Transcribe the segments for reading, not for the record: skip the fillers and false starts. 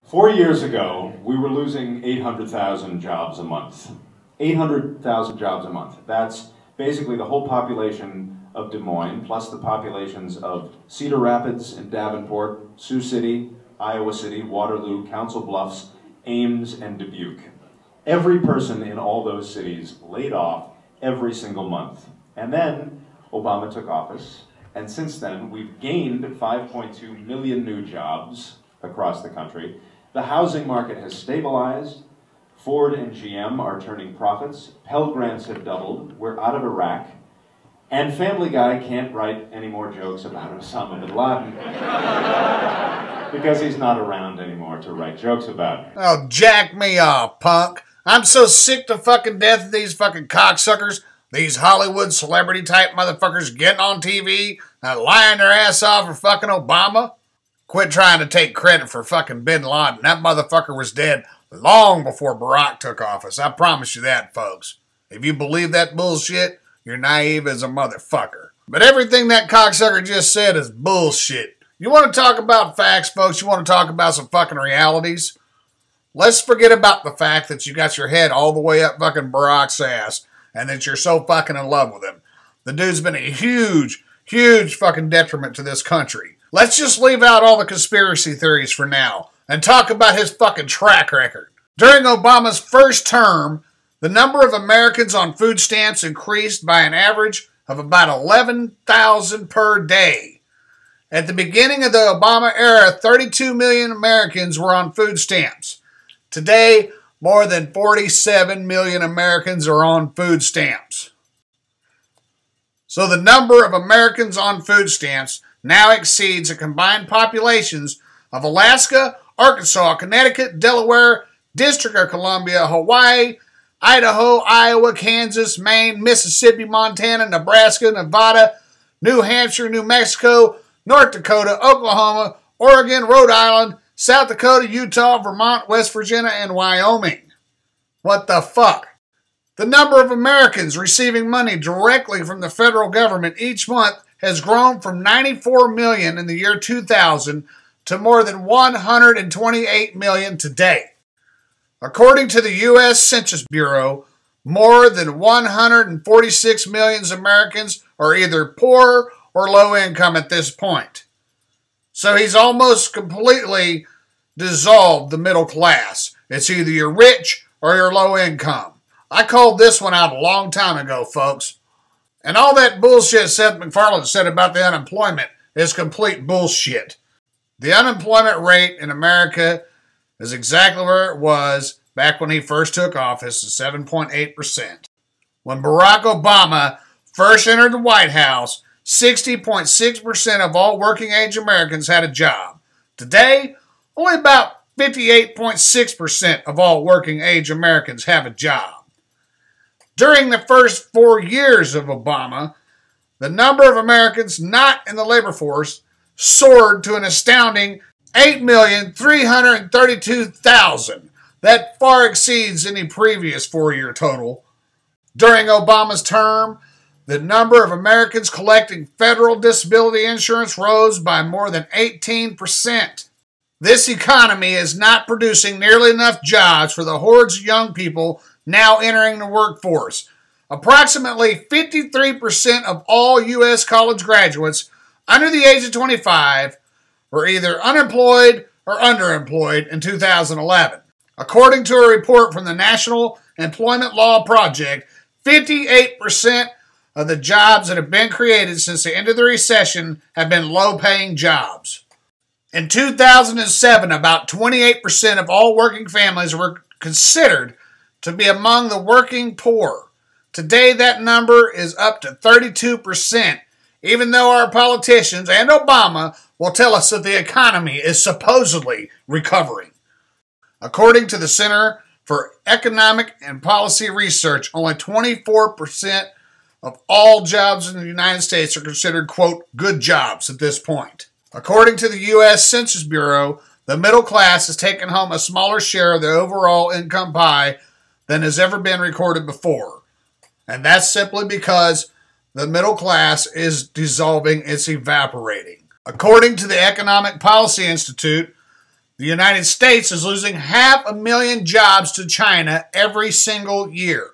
4 years ago, we were losing 800,000 jobs a month. 800,000 jobs a month. That's basically the whole population of Des Moines, plus the populations of Cedar Rapids and Davenport, Sioux City, Iowa City, Waterloo, Council Bluffs, Ames, and Dubuque. Every person in all those cities laid off every single month. And then Obama took office, and since then we've gained 5.2 million new jobs across the country. The housing market has stabilized. Ford and GM are turning profits. Pell Grants have doubled. We're out of Iraq. And Family Guy can't write any more jokes about Osama bin Laden because he's not around anymore to write jokes about. Oh, jack me off, punk. I'm so sick to fucking death of these fucking cocksuckers, these Hollywood celebrity type motherfuckers getting on TV and lying their ass off for fucking Obama. Quit trying to take credit for fucking bin Laden. That motherfucker was dead long before Barack took office. I promise you that, folks. If you believe that bullshit, you're naive as a motherfucker. But everything that cocksucker just said is bullshit. You want to talk about facts, folks? You want to talk about some fucking realities? Let's forget about the fact that you got your head all the way up fucking Barack's ass and that you're so fucking in love with him. The dude's been a huge, huge fucking detriment to this country. Let's just leave out all the conspiracy theories for now and talk about his fucking track record. During Obama's first term, the number of Americans on food stamps increased by an average of about 11,000 per day. At the beginning of the Obama era, 32 million Americans were on food stamps. Today, more than 47 million Americans are on food stamps. So the number of Americans on food stamps now exceeds the combined populations of Alaska, Arkansas, Connecticut, Delaware, District of Columbia, Hawaii, Idaho, Iowa, Kansas, Maine, Mississippi, Montana, Nebraska, Nevada, New Hampshire, New Mexico, North Dakota, Oklahoma, Oregon, Rhode Island, South Dakota, Utah, Vermont, West Virginia, and Wyoming. What the fuck? The number of Americans receiving money directly from the federal government each month has grown from 94 million in the year 2000 to more than 128 million today. According to the U.S. Census Bureau, more than 146 million Americans are either poor or low income at this point. So he's almost completely dissolved the middle class. It's either you're rich or you're low income. I called this one out a long time ago, folks. And all that bullshit Seth MacFarlane said about the unemployment is complete bullshit. The unemployment rate in America is exactly where it was back when he first took office, at 7.8%. When Barack Obama first entered the White House, 60.6% of all working age Americans had a job. Today, only about 58.6% of all working age Americans have a job. During the first 4 years of Obama, the number of Americans not in the labor force soared to an astounding 8,332,000. That far exceeds any previous four-year total. During Obama's term, the number of Americans collecting federal disability insurance rose by more than 18%. This economy is not producing nearly enough jobs for the hordes of young people now entering the workforce. Approximately 53% of all U.S. college graduates under the age of 25 were either unemployed or underemployed in 2011. According to a report from the National Employment Law Project, 58% of the jobs that have been created since the end of the recession have been low-paying jobs. In 2007, about 28% of all working families were considered to be among the working poor. Today, that number is up to 32%, even though our politicians and Obama will tell us that the economy is supposedly recovering. According to the Center for Economic and Policy Research, only 24% of all jobs in the United States are considered, quote, good jobs at this point. According to the U.S. Census Bureau, the middle class has taken home a smaller share of the overall income pie than has ever been recorded before. And that's simply because the middle class is dissolving, it's evaporating. According to the Economic Policy Institute, The United States is losing 500,000 jobs to China every single year.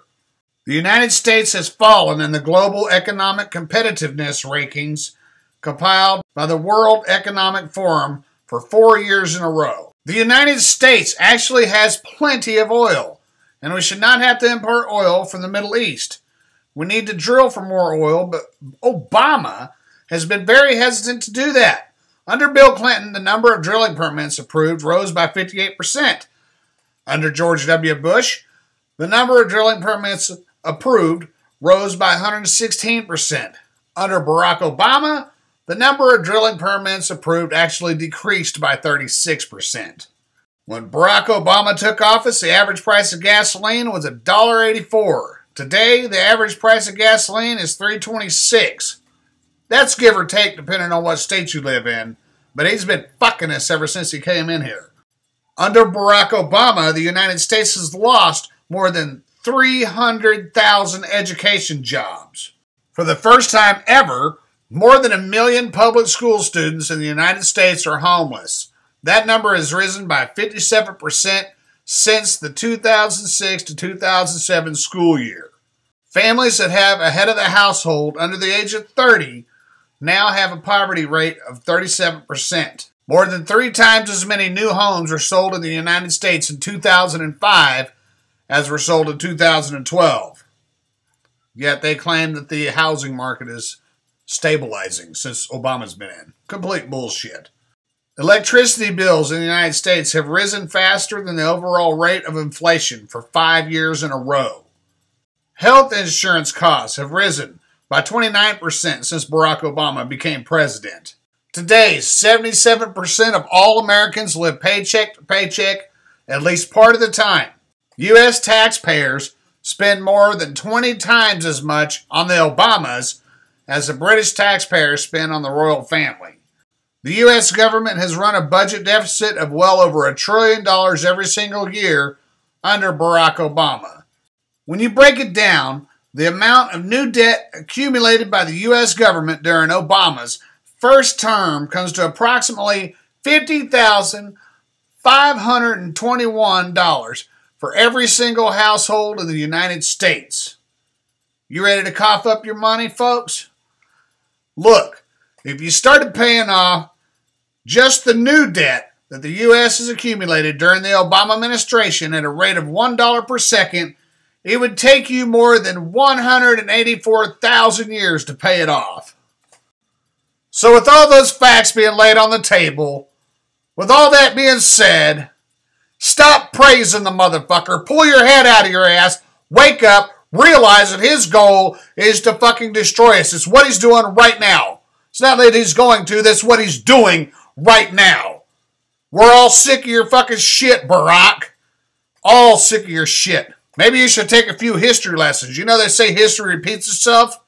The United States has fallen in the global economic competitiveness rankings compiled by the World Economic Forum for 4 years in a row. The United States actually has plenty of oil, and we should not have to import oil from the Middle East. We need to drill for more oil, but Obama has been very hesitant to do that. Under Bill Clinton, the number of drilling permits approved rose by 58%. Under George W. Bush, the number of drilling permits approved rose by 116%. Under Barack Obama, the number of drilling permits approved actually decreased by 36%. When Barack Obama took office, the average price of gasoline was $1.84. Today, the average price of gasoline is $3.26. That's give or take depending on what state you live in, but he's been fucking us ever since he came in here. Under Barack Obama, the United States has lost more than 300,000 education jobs. For the first time ever, more than 1 million public school students in the United States are homeless. That number has risen by 57% since the 2006 to 2007 school year. Families that have a head of the household under the age of 30 now have a poverty rate of 37%. More than 3 times as many new homes were sold in the United States in 2005 as were sold in 2012. Yet they claim that the housing market is stabilizing since Obama's been in. Complete bullshit. Electricity bills in the United States have risen faster than the overall rate of inflation for 5 years in a row. Health insurance costs have risen by 29% since Barack Obama became president. Today, 77% of all Americans live paycheck to paycheck at least part of the time. U.S. taxpayers spend more than 20 times as much on the Obamas as the British taxpayers spend on the royal family. The U.S. government has run a budget deficit of well over $1 trillion every single year under Barack Obama. When you break it down, the amount of new debt accumulated by the U.S. government during Obama's first term comes to approximately $50,521 for every single household in the United States. You ready to cough up your money, folks? Look, if you started paying off just the new debt that the U.S. has accumulated during the Obama administration at a rate of $1 per second, it would take you more than 184,000 years to pay it off. So with all those facts being laid on the table, with all that being said, stop praising the motherfucker. Pull your head out of your ass. Wake up. Realize that his goal is to fucking destroy us. It's what he's doing right now. It's not that he's going to. That's what he's doing right now. We're all sick of your fucking shit, Barack. All sick of your shit. Maybe you should take a few history lessons. You know they say history repeats itself?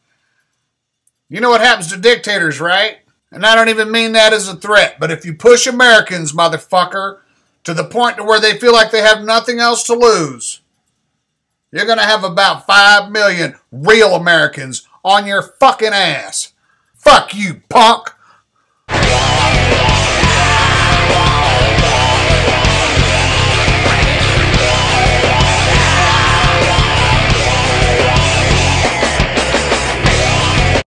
You know what happens to dictators, right? And I don't even mean that as a threat. But if you push Americans, motherfucker, to the point to where they feel like they have nothing else to lose, you're going to have about 5 million real Americans on your fucking ass. Fuck you, punk.